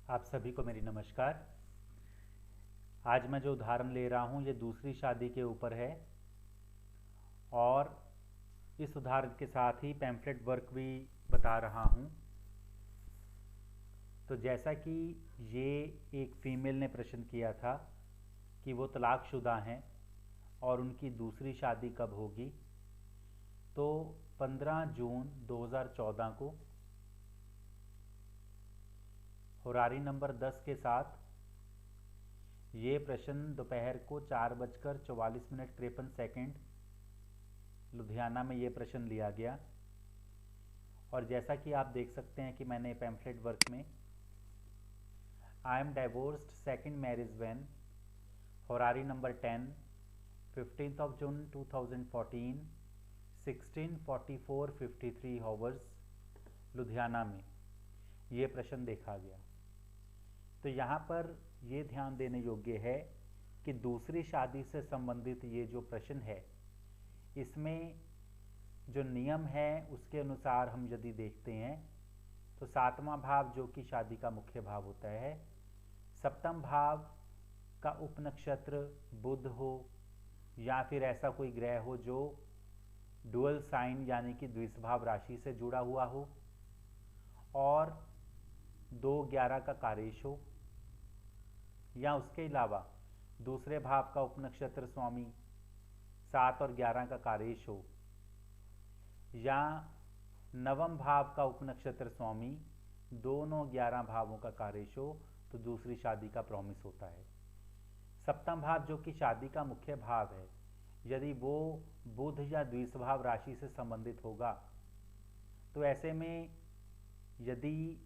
आप सभी को मेरी नमस्कार। आज मैं जो उदाहरण ले रहा हूँ ये दूसरी शादी के ऊपर है और इस उदाहरण के साथ ही पैम्फलेट वर्क भी बता रहा हूँ। तो जैसा कि ये एक फीमेल ने प्रश्न किया था कि वो तलाकशुदा हैं और उनकी दूसरी शादी कब होगी, तो 15 जून 2014 को होरारी नंबर 10 के साथ ये प्रश्न दोपहर को 4:44 लुधियाना में ये प्रश्न लिया गया। और जैसा कि आप देख सकते हैं कि मैंने पैम्फलेट वर्क में I am divorced second marriage when horary number 10 15 June 2014 16:44:53 hours Ludhiana में ये प्रश्न देखा गया। तो यहाँ पर ये ध्यान देने योग्य है कि दूसरी शादी से संबंधित ये जो प्रश्न है इसमें जो नियम है उसके अनुसार हम यदि देखते हैं तो सातवां भाव जो कि शादी का मुख्य भाव होता है, सप्तम भाव का उपनक्षत्र बुध हो या फिर ऐसा कोई ग्रह हो जो डुअल साइन यानी कि द्विस्वभाव राशि से जुड़ा हुआ हो और 2-11 का कारेश हो, या उसके अलावा दूसरे भाव का उपनक्षत्र स्वामी 7 और 11 का कारेश हो, या नवम भाव का उपनक्षत्र स्वामी दोनों 11 भावों का कारेश हो, तो दूसरी शादी का प्रॉमिस होता है। सप्तम भाव जो कि शादी का मुख्य भाव है, यदि वो बुध या द्विस्वभाव राशि से संबंधित होगा तो ऐसे में यदि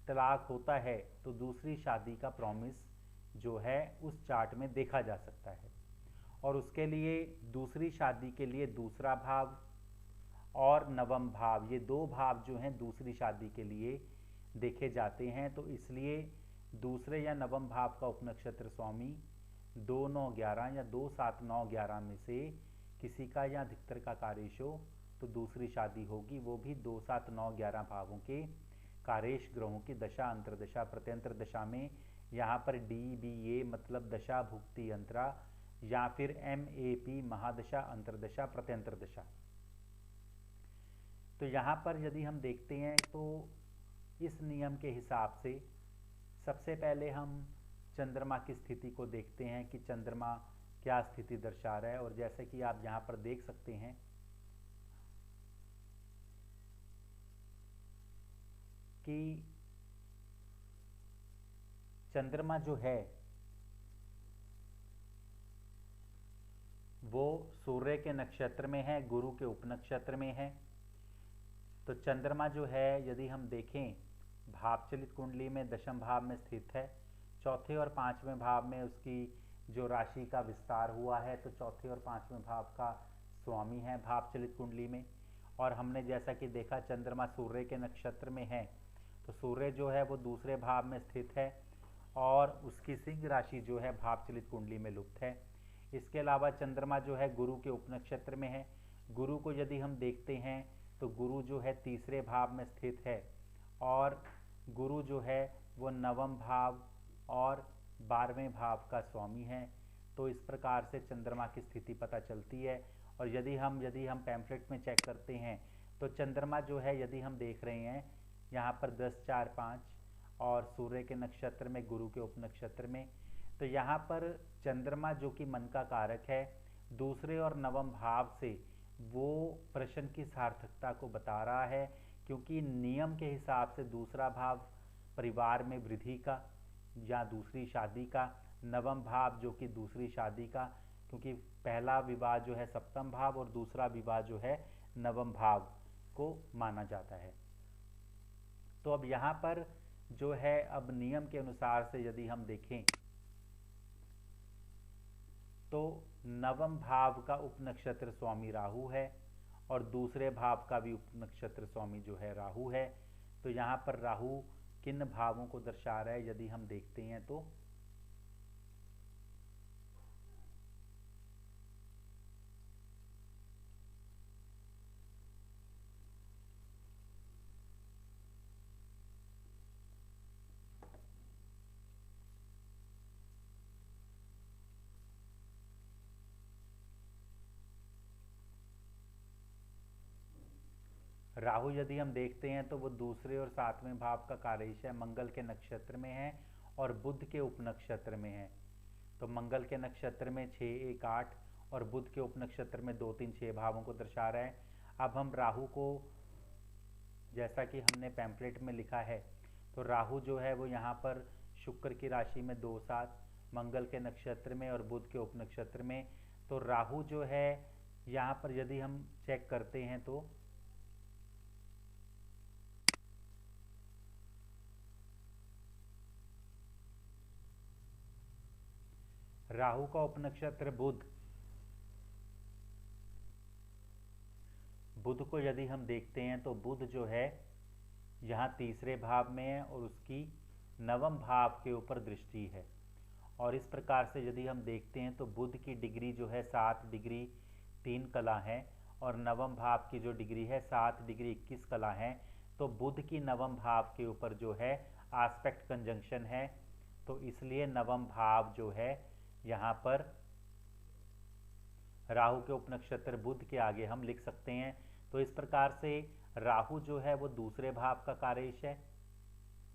तलाक होता है तो दूसरी शादी का प्रॉमिस जो है उस चार्ट में देखा जा सकता है। और उसके लिए दूसरी शादी के लिए दूसरा भाव और नवम भाव, ये दो भाव जो हैं दूसरी शादी के लिए देखे जाते हैं। तो इसलिए दूसरे या नवम भाव का उपनक्षत्र स्वामी 2-9-11 या 2-7-9-11 में से किसी का या अधिकतर का कारेश हो तो दूसरी शादी होगी, वो भी 2-7-9-11 भावों के कारेश ग्रहों की दशा अंतरदशा प्रत्यंतर दशा में। यहाँ पर DBA मतलब दशा भुक्ति अंतरा या फिर MAP महादशा अंतरदशा प्रत्यंतर दशा। तो यहाँ पर यदि हम देखते हैं तो इस नियम के हिसाब से सबसे पहले हम चंद्रमा की स्थिति को देखते हैं कि चंद्रमा क्या स्थिति दर्शा रहा है। और जैसे कि आप यहाँ पर देख सकते हैं कि चंद्रमा जो है वो सूर्य के नक्षत्र में है, गुरु के उपनक्षत्र में है। तो चंद्रमा जो है यदि हम देखें भावचलित कुंडली में दशम भाव में स्थित है, चौथे और पांचवें भाव में उसकी जो राशि का विस्तार हुआ है, तो चौथे और पांचवें भाव का स्वामी है भावचलित कुंडली में। और हमने जैसा कि देखा चंद्रमा सूर्य के नक्षत्र में है, तो सूर्य जो है वो दूसरे भाव में स्थित है और उसकी सिंह राशि जो है भावचलित कुंडली में लुप्त है। इसके अलावा चंद्रमा जो है गुरु के उपनक्षत्र में है। गुरु को यदि हम देखते हैं तो गुरु जो है तीसरे भाव में स्थित है और गुरु जो है वो नवम भाव और 12वें भाव का स्वामी है। तो इस प्रकार से चंद्रमा की स्थिति पता चलती है। और यदि हम पैम्फलेट में चेक करते हैं तो चंद्रमा जो है यदि हम देख रहे हैं यहाँ पर 10-4-5 और सूर्य के नक्षत्र में गुरु के उपनक्षत्र में, तो यहाँ पर चंद्रमा जो कि मन का कारक है दूसरे और नवम भाव से वो प्रश्न की सार्थकता को बता रहा है, क्योंकि नियम के हिसाब से दूसरा भाव परिवार में वृद्धि का या दूसरी शादी का, नवम भाव जो कि दूसरी शादी का, क्योंकि पहला विवाह जो है सप्तम भाव और दूसरा विवाह जो है नवम भाव को माना जाता है। तो अब यहाँ पर जो है अब नियम के अनुसार से यदि हम देखें तो नवम भाव का उपनक्षत्र स्वामी राहु है और दूसरे भाव का भी उपनक्षत्र स्वामी जो है राहु है। तो यहाँ पर राहु किन भावों को दर्शा रहा है यदि हम देखते हैं तो राहु यदि हम देखते हैं तो वो दूसरे और सातवें भाव का कारयिश है, मंगल के नक्षत्र में है और बुध के उपनक्षत्र में है। तो मंगल के नक्षत्र में 6, 1, 8 और बुध के उपनक्षत्र में 2, 3, 6 भावों को दर्शा रहा है। अब हम राहु को, जैसा कि हमने पैम्फलेट में लिखा है, तो राहु जो है वो यहाँ पर शुक्र की राशि में 2, 7, मंगल के नक्षत्र में और बुध के उपनक्षत्र में। तो राहु जो है यहाँ पर यदि हम चेक करते हैं तो राहु का उपनक्षत्र बुध, बुध को यदि हम देखते हैं तो बुध जो है यहाँ तीसरे भाव में है और उसकी नवम भाव के ऊपर दृष्टि है। और इस प्रकार से यदि हम देखते हैं तो बुध की डिग्री जो है 7 डिग्री 3 कला है और नवम भाव की जो डिग्री है 7 डिग्री 21 कला है। तो बुध की नवम भाव के ऊपर जो है आस्पेक्ट कंजंक्शन है, तो इसलिए नवम भाव जो है यहाँ पर राहु के उपनक्षत्र बुध के आगे हम लिख सकते हैं। तो इस प्रकार से राहु जो है वो दूसरे भाव का कारयिश है,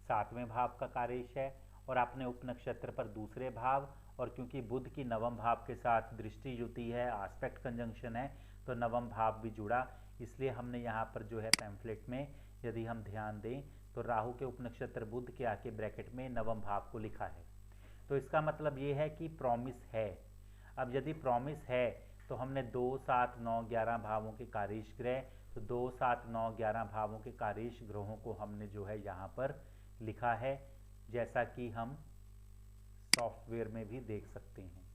सातवें भाव का कारयिश है और अपने उपनक्षत्र पर दूसरे भाव, और क्योंकि बुध की नवम भाव के साथ दृष्टि युति है, आस्पेक्ट कंजंक्शन है, तो नवम भाव भी जुड़ा। इसलिए हमने यहाँ पर जो है पैम्फलेट में यदि हम ध्यान दें तो राहु के उपनक्षत्र बुध के आके ब्रैकेट में नवम भाव को लिखा है। तो इसका मतलब ये है कि प्रॉमिस है। अब यदि प्रॉमिस है तो हमने 2, 7, 9, 11 भावों के कारयिश ग्रह, तो 2, 7, 9, 11 भावों के कारयिश ग्रहों को हमने जो है यहाँ पर लिखा है, जैसा कि हम सॉफ्टवेयर में भी देख सकते हैं।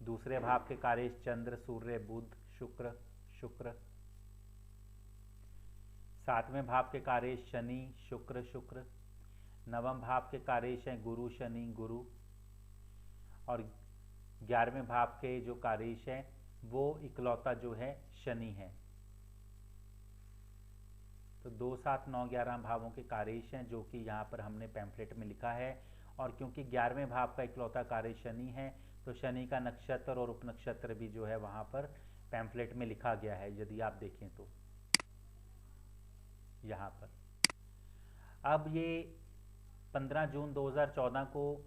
दूसरे भाव के कारयिश चंद्र, सूर्य, बुध, शुक्र। सातवें भाव के कारयिश शनि, शुक्र। नवम भाव के कारयिश हैं गुरु, शनि, गुरु। और 11वें भाव के जो कारयिश हैं वो इकलौता जो है शनि है। तो 2, 7, 9, 11 भावों के कारयिश हैं जो कि यहाँ पर हमने पैम्फलेट में लिखा है। और क्योंकि 11वें भाव का इकलौता कार्य शनि है तो शनि का नक्षत्र और उपनक्षत्र भी जो है वहाँ पर पैम्फलेट में लिखा गया है, यदि आप देखें तो यहाँ पर। अब ये 15 जून 2014 को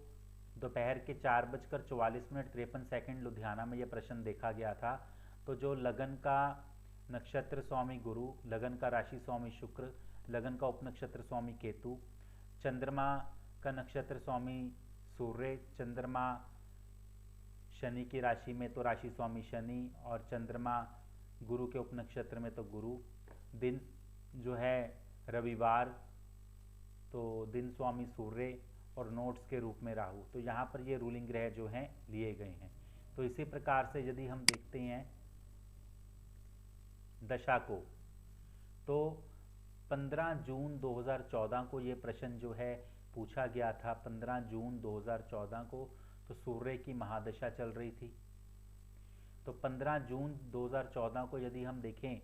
दोपहर के 4:44 लुधियाना में यह प्रश्न देखा गया था। तो जो लगन का नक्षत्र स्वामी गुरु, लगन का राशि स्वामी शुक्र, लगन का उपनक्षत्र स्वामी केतु, चंद्रमा का नक्षत्र स्वामी सूर्य, चंद्रमा शनि की राशि में तो राशि स्वामी शनि, और चंद्रमा गुरु के उपनक्षत्र में तो गुरु, दिन जो है रविवार तो दिन स्वामी सूर्य और नोट्स के रूप में राहु। तो यहाँ पर ये रूलिंग ग्रह जो हैं लिए गए हैं। तो इसी प्रकार से यदि हम देखते हैं दशा को, तो 15 जून 2014 को ये प्रश्न जो है पूछा गया था। 15 जून 2014 को तो सूर्य की महादशा चल रही थी। तो 15 जून 2014 को यदि हम देखें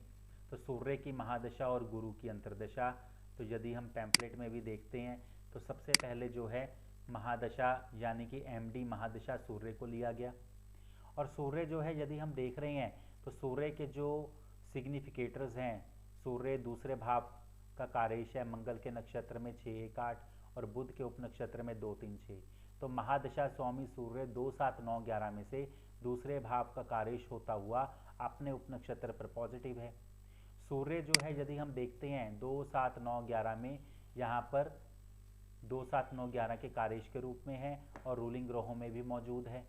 तो सूर्य की महादशा और गुरु की अंतर्दशा, तो यदि हम पैम्फलेट में भी देखते हैं तो सबसे पहले जो है महादशा यानी कि एमडी महादशा सूर्य को लिया गया। और सूर्य जो है यदि हम देख रहे हैं तो सूर्य के जो सिग्निफिकेटर्स हैं, सूर्य दूसरे भाव का कारयिश है, मंगल के नक्षत्र में 6, 1, 8 और बुध के उपनक्षत्र में 2, 3, 6। तो महादशा स्वामी सूर्य 2, 7, 9, 11 में से दूसरे भाव का कारयिश होता हुआ अपने उपनक्षत्र पर पॉजिटिव है। सूर्य जो है यदि हम देखते हैं 2, 7, 9, 11 में यहाँ पर 2, 7, 9, 11 के कारयिश के रूप में है और रूलिंग ग्रहों में भी मौजूद है।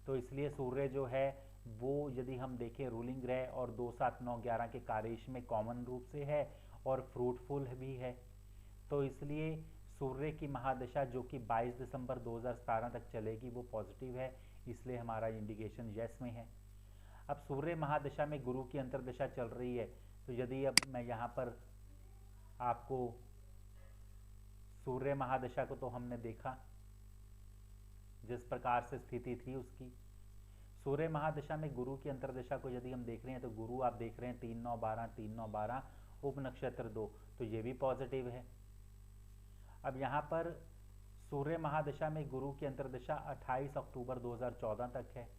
तो इसलिए सूर्य जो है वो यदि हम देखें रूलिंग ग्रह और 2, 7, 9, 11 के कारयिश में कॉमन रूप से है और फ्रूटफुल भी है। तो इसलिए सूर्य की महादशा जो कि 22 दिसंबर 2017 तक चलेगी वो पॉजिटिव है, इसलिए हमारा इंडिकेशन यस में है। अब सूर्य महादशा में गुरु की अंतर्दशा चल रही है, तो यदि अब मैं यहाँ पर आपको सूर्य महादशा को तो हमने देखा जिस प्रकार से स्थिति थी उसकी। सूर्य महादशा में गुरु की अंतर्दशा को यदि हम देख रहे हैं तो गुरु आप देख रहे हैं 3, 9, 12, 3, 9, 12 उपनक्षत्र 2, तो ये भी पॉजिटिव है। अब यहाँ पर सूर्य महादशा में गुरु की अंतर्दशा 28 अक्टूबर 2014 तक है।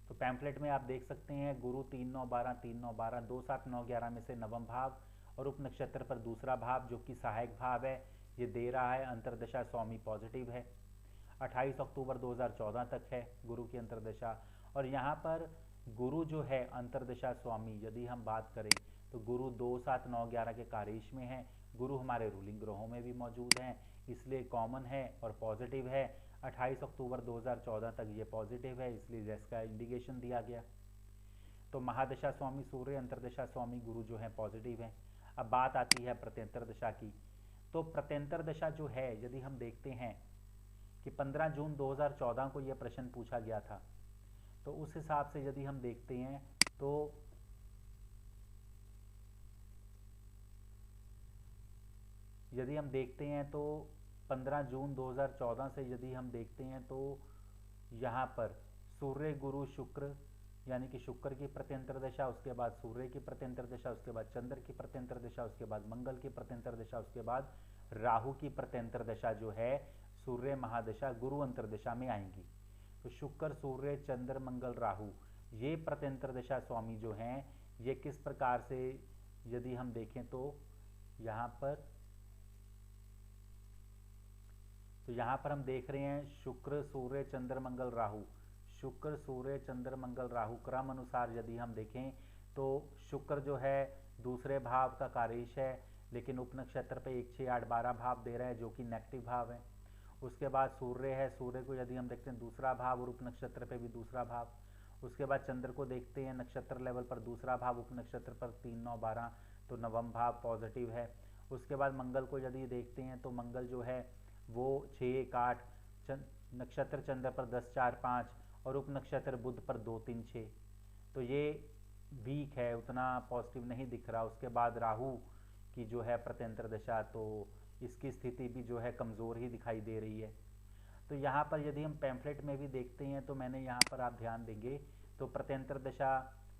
तो पैम्फलेट में आप देख सकते हैं गुरु 3 9 12 3 9 12 2 7 9 11 में से नवम भाव और उप नक्षत्र पर दूसरा भाव जो कि सहायक भाव है ये दे रहा है। अंतर्दशा स्वामी पॉजिटिव है, 28 अक्टूबर 2014 तक है गुरु की अंतर्दशा। और यहाँ पर गुरु जो है अंतर्दशा स्वामी, यदि हम बात करें तो गुरु 2 7 9 11 के कारेश में है। गुरु हमारे रूलिंग ग्रहों में भी मौजूद हैं, इसलिए कॉमन है और पॉजिटिव है। 28 अक्टूबर 2014 तक ये पॉजिटिव है, इसलिए रेस का इंडिकेशन दिया गया। तो महादशा स्वामी सूर्य, अंतर्दशा स्वामी गुरु जो है पॉजिटिव है। अब बात आती है प्रत्यंतर दशा की। तो प्रत्यंतर दशा जो है, यदि हम देखते हैं कि 15 जून 2014 को यह प्रश्न पूछा गया था, तो उस हिसाब से यदि हम देखते हैं तो यदि हम देखते हैं तो 15 जून 2014 से यदि हम देखते हैं तो यहाँ पर सूर्य गुरु शुक्र यानी कि शुक्र की प्रत्यंतर दशा, उसके बाद सूर्य की प्रत्यंतर दशा, उसके बाद चंद्र की प्रत्यंतर दशा, उसके बाद मंगल की प्रत्यंतर दशा, उसके बाद राहु की प्रत्यंतर दशा जो है सूर्य महादशा गुरु अंतरदशा में आएंगी। तो शुक्र सूर्य चंद्र मंगल राहु ये प्रत्यंतर दशा स्वामी जो हैं ये किस प्रकार से यदि हम देखें तो यहाँ पर हम देख रहे हैं शुक्र सूर्य चंद्र मंगल राहु, शुक्र सूर्य चंद्र मंगल राहु क्रम अनुसार यदि हम देखें तो शुक्र जो है दूसरे भाव का कारेश है, लेकिन उपनक्षत्र पे 1 6 8 12 भाव दे रहा है जो कि नेगेटिव भाव है। उसके बाद सूर्य है, सूर्य को यदि हम देखते हैं दूसरा भाव और उपनक्षत्र पे भी दूसरा भाव। उसके बाद चंद्र को देखते हैं नक्षत्र लेवल पर दूसरा भाव, उपनक्षत्र पर 3 9 12 तो नवम भाव पॉजिटिव है। उसके बाद मंगल को यदि देखते हैं तो मंगल जो है वो 6 1 8 नक्षत्र चंद्र पर 10 4 5 और उपनक्षत्र बुध पर 2 3 6 तो ये वीक है, उतना पॉजिटिव नहीं दिख रहा। उसके बाद राहु की जो है प्रत्यंतर दशा, तो इसकी स्थिति भी जो है कमज़ोर ही दिखाई दे रही है। तो यहाँ पर यदि हम पैम्फलेट में भी देखते हैं तो मैंने यहाँ पर आप ध्यान देंगे तो प्रत्यंतर दशा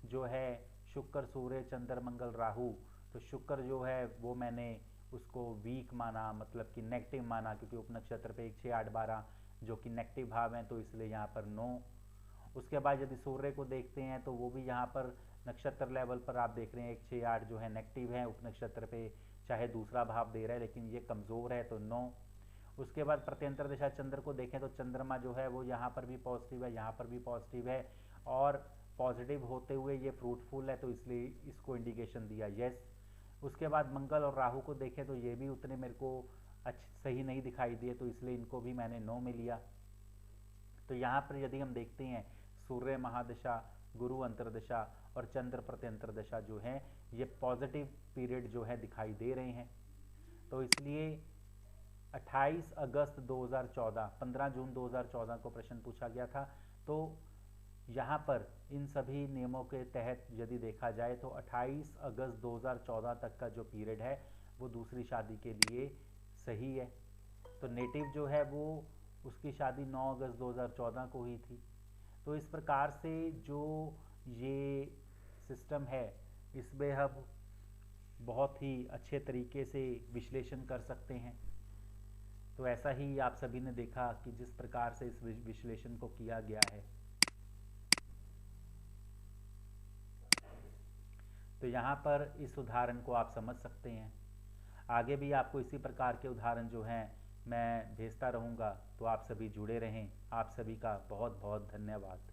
जो है शुक्र सूर्य चंद्र मंगल राहु, तो शुक्र जो है वो मैंने उसको वीक माना, मतलब कि नेगेटिव माना, क्योंकि उपनक्षत्र पे 1 6 8 12 जो कि नेगेटिव भाव हैं, तो इसलिए यहाँ पर नो। उसके बाद यदि सूर्य को देखते हैं तो वो भी यहाँ पर नक्षत्र लेवल पर आप देख रहे हैं 1 6 8 जो है नेगेटिव है, उपनक्षत्र पे चाहे दूसरा भाव दे रहा है लेकिन ये कमज़ोर है तो नो। उसके बाद प्रत्यंतर दशा चंद्र को देखें तो चंद्रमा जो है वो यहाँ पर भी पॉजिटिव है, यहाँ पर भी पॉजिटिव है और पॉजिटिव होते हुए ये फ्रूटफुल है, तो इसलिए इसको इंडिकेशन दिया यस। उसके बाद मंगल और राहु को देखें तो ये भी उतने मेरे को सही नहीं दिखाई दिए, तो इसलिए इनको भी मैंने नो में लिया। तो यहाँ पर यदि हम देखते हैं सूर्य महादशा गुरु अंतरदशा और चंद्र प्रत्यंतर दशा जो है ये पॉजिटिव पीरियड जो है दिखाई दे रहे हैं। तो इसलिए 28 अगस्त 2014 15 जून 2014 को प्रश्न पूछा गया था। तो यहाँ पर इन सभी नियमों के तहत यदि देखा जाए तो 28 अगस्त 2014 तक का जो पीरियड है वो दूसरी शादी के लिए सही है। तो नेटिव जो है वो उसकी शादी 9 अगस्त 2014 को हुई थी। तो इस प्रकार से जो ये सिस्टम है इसमें हम बहुत ही अच्छे तरीके से विश्लेषण कर सकते हैं। तो ऐसा ही आप सभी ने देखा कि जिस प्रकार से इस विश्लेषण को किया गया है, तो यहाँ पर इस उदाहरण को आप समझ सकते हैं। आगे भी आपको इसी प्रकार के उदाहरण जो हैं मैं भेजता रहूँगा, तो आप सभी जुड़े रहें। आप सभी का बहुत बहुत धन्यवाद।